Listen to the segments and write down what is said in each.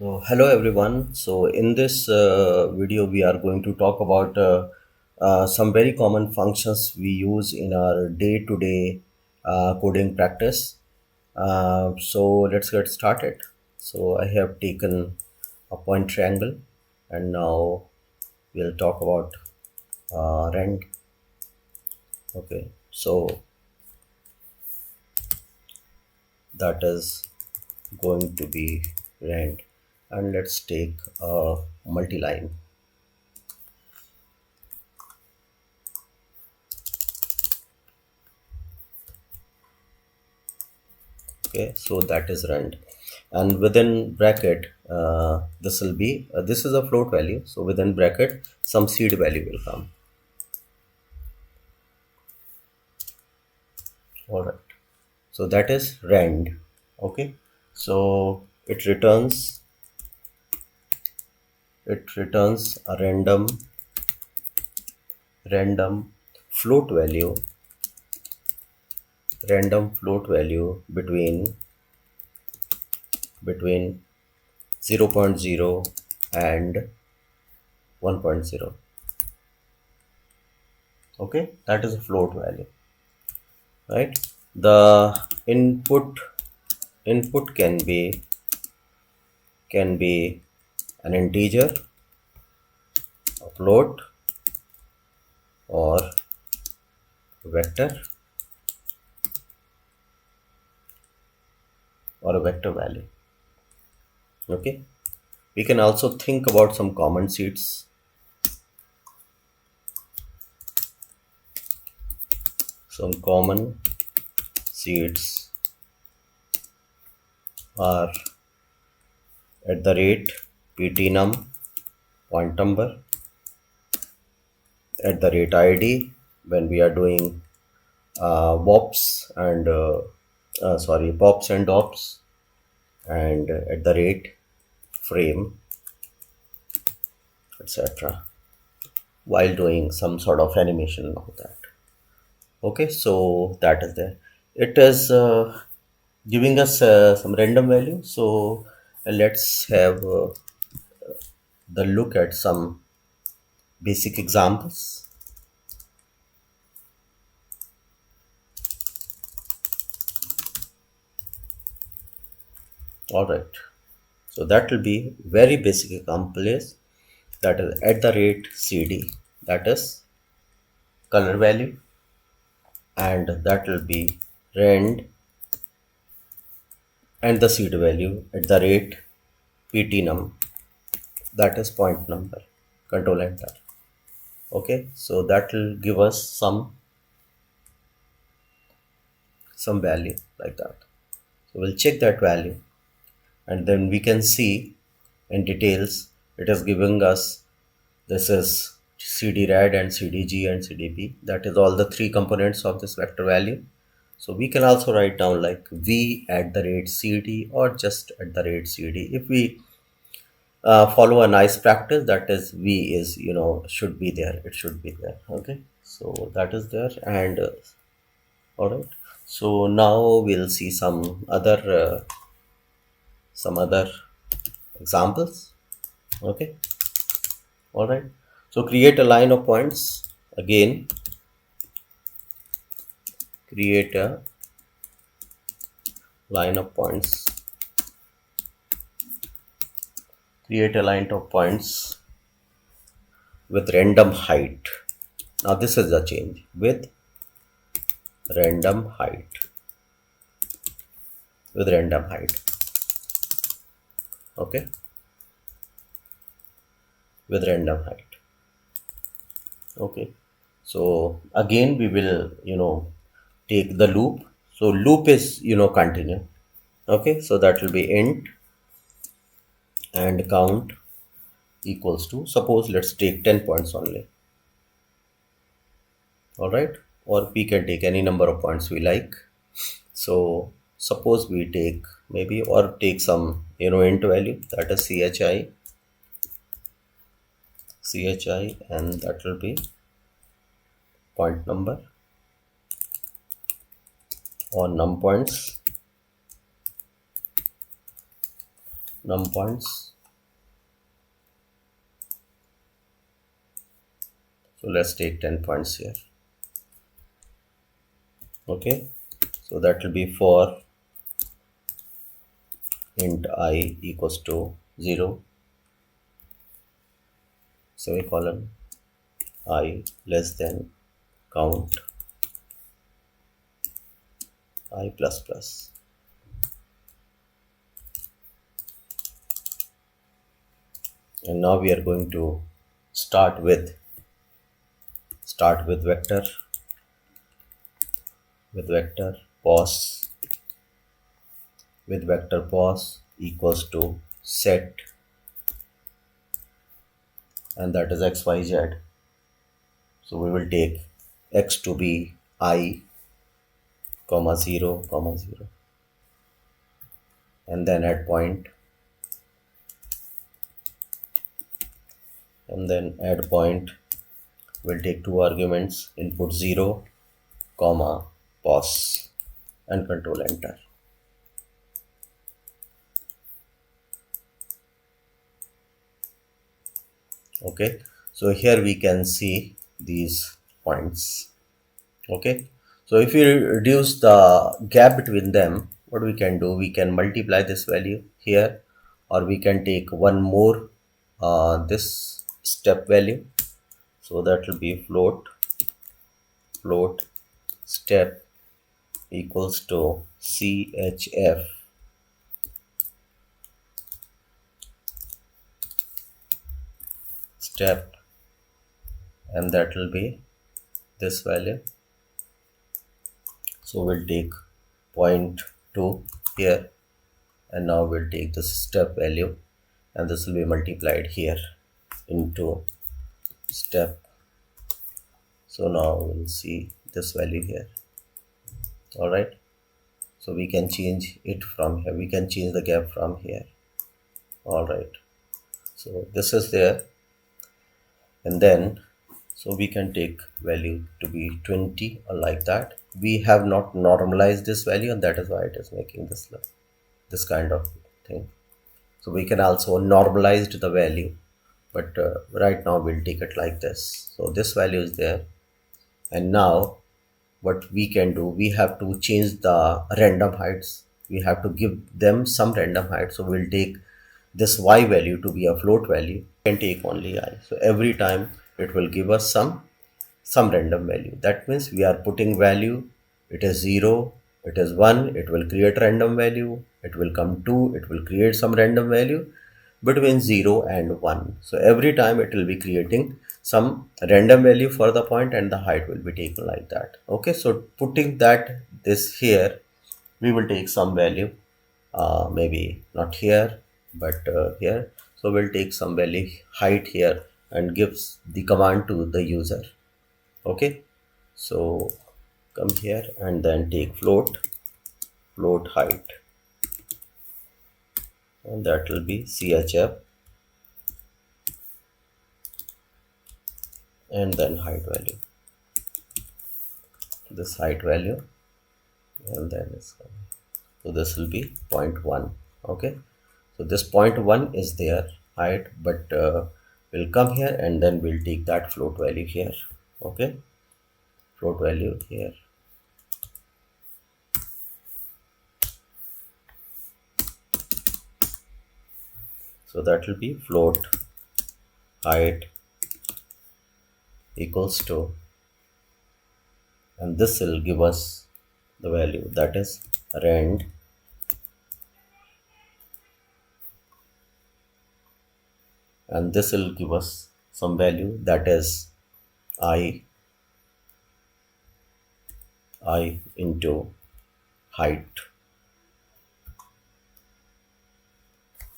So, hello everyone. So, in this video, we are going to talk about some very common functions we use in our day-to-day coding practice. So, let's get started. So, I have taken a point triangle, and now we'll talk about rend. Okay, so that is going to be rend, and let's take a multi-line. Okay, so that is rand, and within bracket this will be this is a float value, so within bracket some seed value will come. All right, so that is rand. Okay, so it returns a random float value between 0.0 and 1.0. Okay, that is a float value, right? The input can be an integer, a float, or vector, or a vector value. Okay, we can also think about some common seeds. Some common seeds are at the rate ptnum point number, at the rate id when we are doing wops and pops and dops, and at the rate frame, etc., while doing some sort of animation and all that. Okay, so that is there. It is giving us some random value. So let's have the look at some basic examples. All right, so that will be very basic example is that is at the rate cd, that is color value, and that will be rand and the seed value at the rate ptnum, that is point number. Control enter. Okay, so that will give us some value like that. So we'll check that value, and then we can see in details it is giving us this is cd-rad and cdg and cdb, that is all the three components of this vector value. So we can also write down like v at the rate cd or just at the rate cd. If we follow a nice practice, that is v is should be there, it should be there. Okay, so that is there, and all right, so now we'll see some other examples. Okay, all right, so create a line of points. Again, create a line of points create a line of points with random height. Now this is the change, with random height with random height. Okay, with random height. Okay, so again we will take the loop. So loop is continue. Okay, so that will be int and count equals to, suppose let's take 10 points only. All right, or we can take any number of points we like. So suppose we take maybe, or take some int value, that is chi, and that will be point number or num points. num points. So let's take 10 points here. Okay, so that will be for int I equals to 0, semicolon, I less than count I plus plus. And now we are going to start with vector, pos, with vector pos equals to set, and that is xyz. So we will take x to be I, comma 0, comma 0, and then add point, we'll take two arguments, input 0, comma pos, and control enter. Okay, so here we can see these points. Okay, so if we reduce the gap between them, what we can do, we can multiply this value here, or we can take one more this step value. So that will be float step equals to chf step, and that will be this value. So we'll take 0.2 here, and now we'll take this step value, and this will be multiplied here into step. So now we'll see this value here. All right, so we can change it from here, we can change the gap from here. All right, so this is there, and then so we can take value to be 20 or like that. We have not normalized this value, and that is why it is making this kind of thing. So we can also normalize the value, but right now we'll take it like this. So this value is there, and now what we can do, we have to change the random heights, we have to give them some random height. So we'll take this y value to be a float value, and take only I. So every time it will give us some random value. That means we are putting value, it is 0, it is 1, it will create random value, it will come 2, it will create some random value between 0 and 1. So every time it will be creating some random value for the point, and the height will be taken like that. Okay, so putting that this here, we will take some value, maybe not here, but here. So we'll take some value height here and gives the command to the user. Okay, so come here and then take float height, and that will be chf, and then height value, this height value, and then it's coming. So this will be 0.1. Okay, so this 0.1 is their height, but we'll come here and then we'll take that float value here. Okay, float value here, so that will be float height equals to, and this will give us the value, that is rand, and this will give us some value, that is I into height.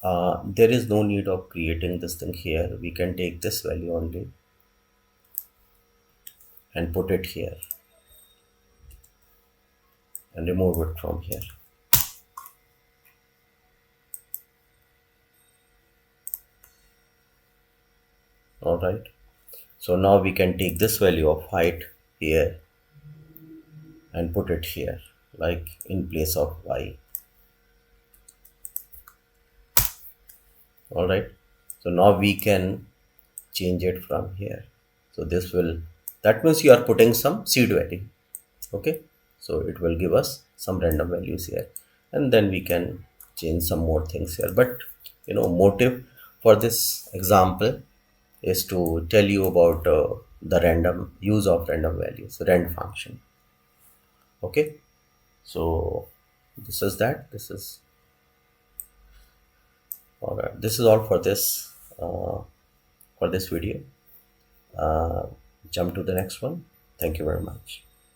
There is no need of creating this thing here, we can take this value only and put it here and remove it from here. All right, so now we can take this value of height here and put it here, like in place of y. All right. So now we can change it from here. So this will, that means you are putting some seed value. Okay. So it will give us some random values here, and then we can change some more things here. But motive for this example is to tell you about the random use of random values, rand function. Okay. So this is that. This is all right. This is all for this video. uh, Jump to the next one. Thank you very much.